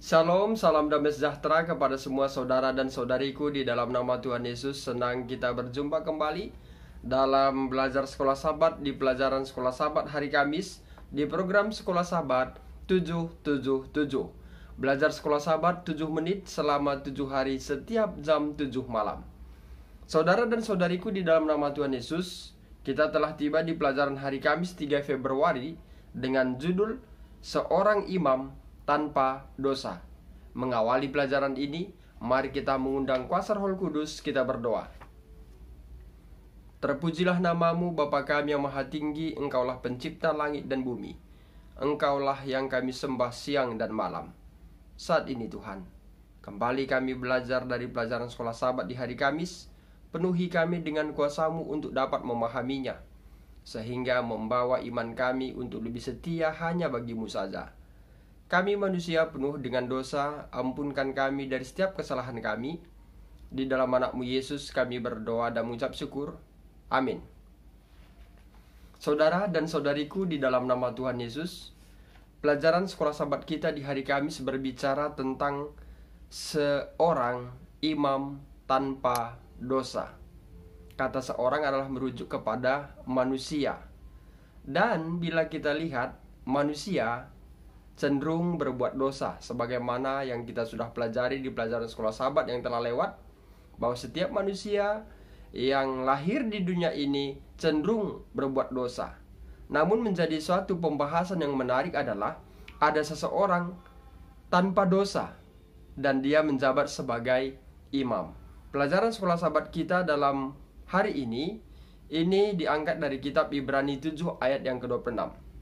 Shalom, salam damai sejahtera kepada semua saudara dan saudariku di dalam nama Tuhan Yesus. Senang kita berjumpa kembali dalam belajar sekolah Sabat di pelajaran sekolah Sabat hari Kamis di program sekolah Sabat 777. Belajar sekolah Sabat 7 menit selama 7 hari setiap jam 7 malam. Saudara dan saudariku di dalam nama Tuhan Yesus, kita telah tiba di pelajaran hari Kamis 3 Februari dengan judul Seorang Imam Tanpa Dosa. Mengawali pelajaran ini, mari kita mengundang kuasa Roh Kudus, kita berdoa. Terpujilah namamu Bapa kami yang maha tinggi, Engkaulah pencipta langit dan bumi. Engkaulah yang kami sembah siang dan malam. Saat ini Tuhan, kembali kami belajar dari pelajaran sekolah Sabat di hari Kamis. Penuhi kami dengan kuasa-Mu untuk dapat memahaminya, sehingga membawa iman kami untuk lebih setia hanya bagi-Mu saja. Kami manusia penuh dengan dosa, ampunkan kami dari setiap kesalahan kami. Di dalam anak-Mu Yesus kami berdoa dan mengucap syukur. Amin. Saudara dan saudariku di dalam nama Tuhan Yesus, pelajaran sekolah Sabat kita di hari Kamis berbicara tentang seorang imam tanpa dosa. Kata seorang adalah merujuk kepada manusia. Dan bila kita lihat, manusia cenderung berbuat dosa, sebagaimana yang kita sudah pelajari di pelajaran sekolah Sabat yang telah lewat, bahwa setiap manusia yang lahir di dunia ini cenderung berbuat dosa. Namun menjadi suatu pembahasan yang menarik adalah ada seseorang tanpa dosa dan dia menjabat sebagai imam. Pelajaran sekolah Sabat kita dalam hari ini diangkat dari kitab Ibrani 7 ayat yang ke-26.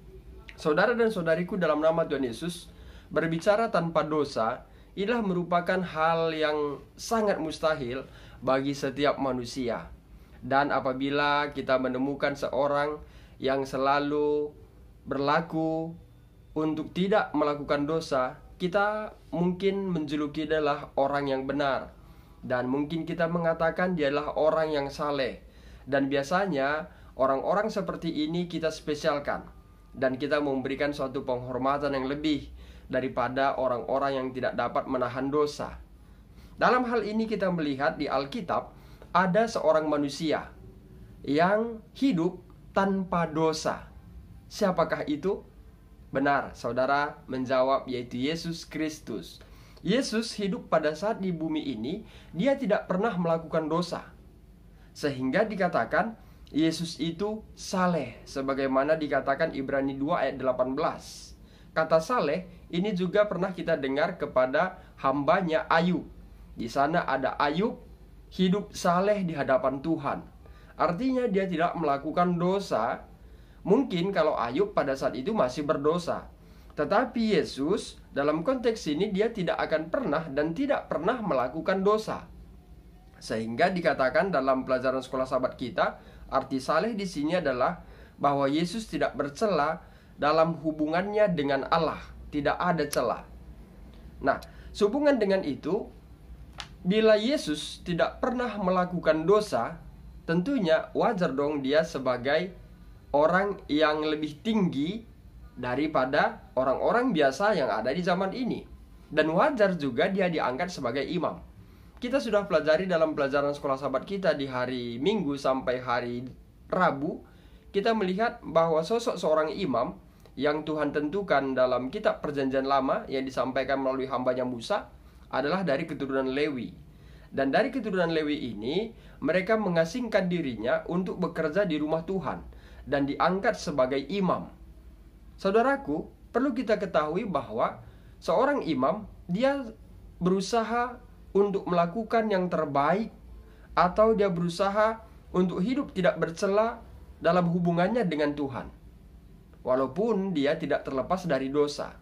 Saudara dan saudariku dalam nama Tuhan Yesus, berbicara tanpa dosa inilah merupakan hal yang sangat mustahil bagi setiap manusia. Dan apabila kita menemukan seorang yang selalu berlaku untuk tidak melakukan dosa, kita mungkin menjuluki dia adalah orang yang benar. Dan mungkin kita mengatakan dia adalah orang yang saleh. Dan biasanya orang-orang seperti ini kita spesialkan, dan kita memberikan suatu penghormatan yang lebih daripada orang-orang yang tidak dapat menahan dosa. Dalam hal ini kita melihat di Alkitab ada seorang manusia yang hidup tanpa dosa. Siapakah itu? Benar, saudara menjawab, yaitu Yesus Kristus. Yesus hidup pada saat di bumi ini, dia tidak pernah melakukan dosa. Sehingga dikatakan Yesus itu saleh, sebagaimana dikatakan Ibrani 2 ayat 18. Kata saleh ini juga pernah kita dengar kepada hambanya Ayub. Di sana ada Ayub hidup saleh di hadapan Tuhan. Artinya dia tidak melakukan dosa. Mungkin kalau Ayub pada saat itu masih berdosa, tetapi Yesus dalam konteks ini dia tidak akan pernah dan tidak pernah melakukan dosa. Sehingga dikatakan dalam pelajaran sekolah Sabat kita, arti saleh di sini adalah bahwa Yesus tidak bercela dalam hubungannya dengan Allah, tidak ada celah. Nah, sehubungan dengan itu, bila Yesus tidak pernah melakukan dosa, tentunya wajar dong dia sebagai orang yang lebih tinggi daripada orang-orang biasa yang ada di zaman ini. Dan wajar juga dia diangkat sebagai imam. Kita sudah pelajari dalam pelajaran sekolah Sabat kita di hari Minggu sampai hari Rabu. Kita melihat bahwa sosok seorang imam yang Tuhan tentukan dalam kitab Perjanjian Lama yang disampaikan melalui hambanya Musa adalah dari keturunan Lewi. Dan dari keturunan Lewi ini, mereka mengasingkan dirinya untuk bekerja di rumah Tuhan dan diangkat sebagai imam. Saudaraku, perlu kita ketahui bahwa seorang imam, dia berusaha untuk melakukan yang terbaik, atau dia berusaha untuk hidup tidak bercela dalam hubungannya dengan Tuhan, walaupun dia tidak terlepas dari dosa.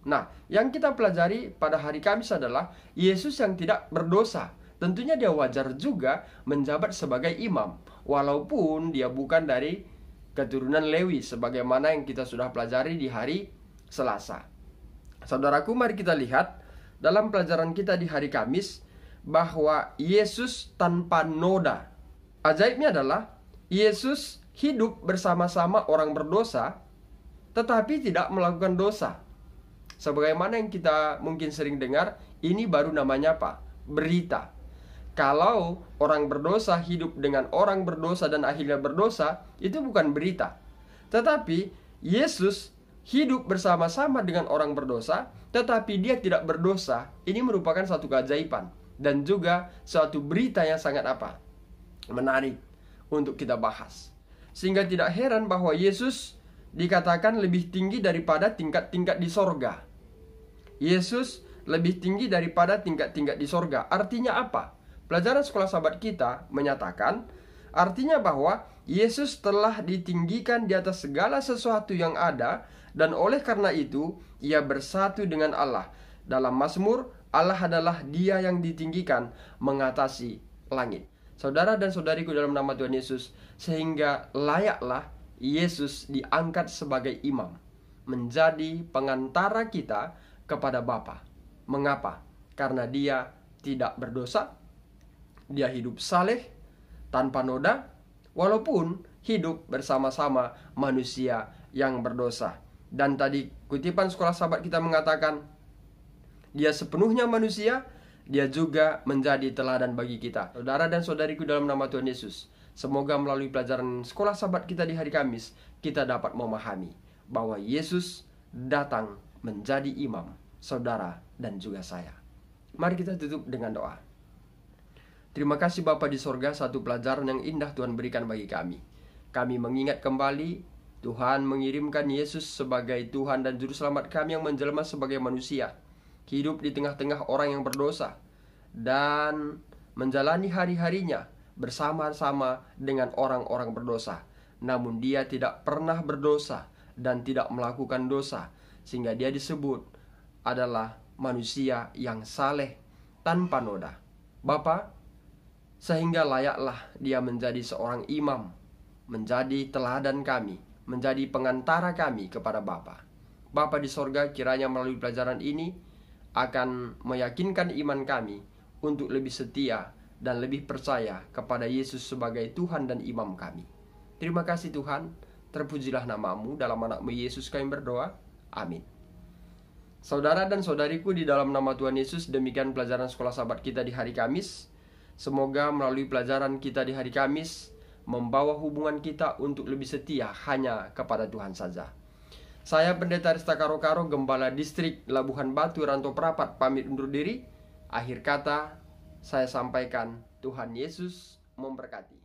Nah, yang kita pelajari pada hari Kamis adalah Yesus yang tidak berdosa. Tentunya dia wajar juga menjabat sebagai imam, walaupun dia bukan dari keturunan Lewi, sebagaimana yang kita sudah pelajari di hari Selasa. Saudaraku, mari kita lihat dalam pelajaran kita di hari Kamis bahwa Yesus tanpa noda. Ajaibnya adalah Yesus hidup bersama-sama orang berdosa, tetapi tidak melakukan dosa. Sebagaimana yang kita mungkin sering dengar, ini baru namanya apa? Berita. Kalau orang berdosa hidup dengan orang berdosa dan akhirnya berdosa, itu bukan berita. Tetapi Yesus hidup bersama-sama dengan orang berdosa, tetapi dia tidak berdosa. Ini merupakan satu keajaiban dan juga suatu berita yang sangat apa? Menarik untuk kita bahas. Sehingga tidak heran bahwa Yesus dikatakan lebih tinggi daripada tingkat-tingkat di sorga. Yesus lebih tinggi daripada tingkat-tingkat di sorga. Artinya apa? Pelajaran sekolah sahabat kita menyatakan, artinya bahwa Yesus telah ditinggikan di atas segala sesuatu yang ada, dan oleh karena itu ia bersatu dengan Allah. Dalam Mazmur, Allah adalah Dia yang ditinggikan mengatasi langit. Saudara dan saudariku dalam nama Tuhan Yesus, sehingga layaklah Yesus diangkat sebagai imam, menjadi pengantara kita kepada Bapa. Mengapa? Karena Dia tidak berdosa, Dia hidup saleh, tanpa noda, walaupun hidup bersama-sama manusia yang berdosa. Dan tadi kutipan sekolah sahabat kita mengatakan, Dia sepenuhnya manusia, Dia juga menjadi teladan bagi kita. Saudara dan saudariku dalam nama Tuhan Yesus, semoga melalui pelajaran sekolah sahabat kita di hari Kamis, kita dapat memahami bahwa Yesus datang menjadi imam, saudara dan juga saya. Mari kita tutup dengan doa. Terima kasih Bapa di sorga, satu pelajaran yang indah Tuhan berikan bagi kami. Kami mengingat kembali Tuhan mengirimkan Yesus sebagai Tuhan dan Juru Selamat kami yang menjelma sebagai manusia, hidup di tengah-tengah orang yang berdosa, dan menjalani hari-harinya bersama-sama dengan orang-orang berdosa. Namun Dia tidak pernah berdosa dan tidak melakukan dosa, sehingga Dia disebut adalah manusia yang saleh tanpa noda. Bapa, sehingga layaklah Dia menjadi seorang imam, menjadi teladan kami, menjadi pengantara kami kepada Bapa. Bapa di sorga, kiranya melalui pelajaran ini akan meyakinkan iman kami untuk lebih setia dan lebih percaya kepada Yesus sebagai Tuhan dan imam kami. Terima kasih Tuhan, terpujilah nama-Mu, dalam anak-Mu Yesus kami berdoa, amin. Saudara dan saudariku di dalam nama Tuhan Yesus, demikian pelajaran sekolah sahabat kita di hari Kamis. Semoga melalui pelajaran kita di hari Kamis membawa hubungan kita untuk lebih setia hanya kepada Tuhan saja. Saya Pendeta Rista Karo-Karo, Gembala Distrik Labuhan Batu, Rantau Prapat, pamit undur diri. Akhir kata saya sampaikan, Tuhan Yesus memberkati.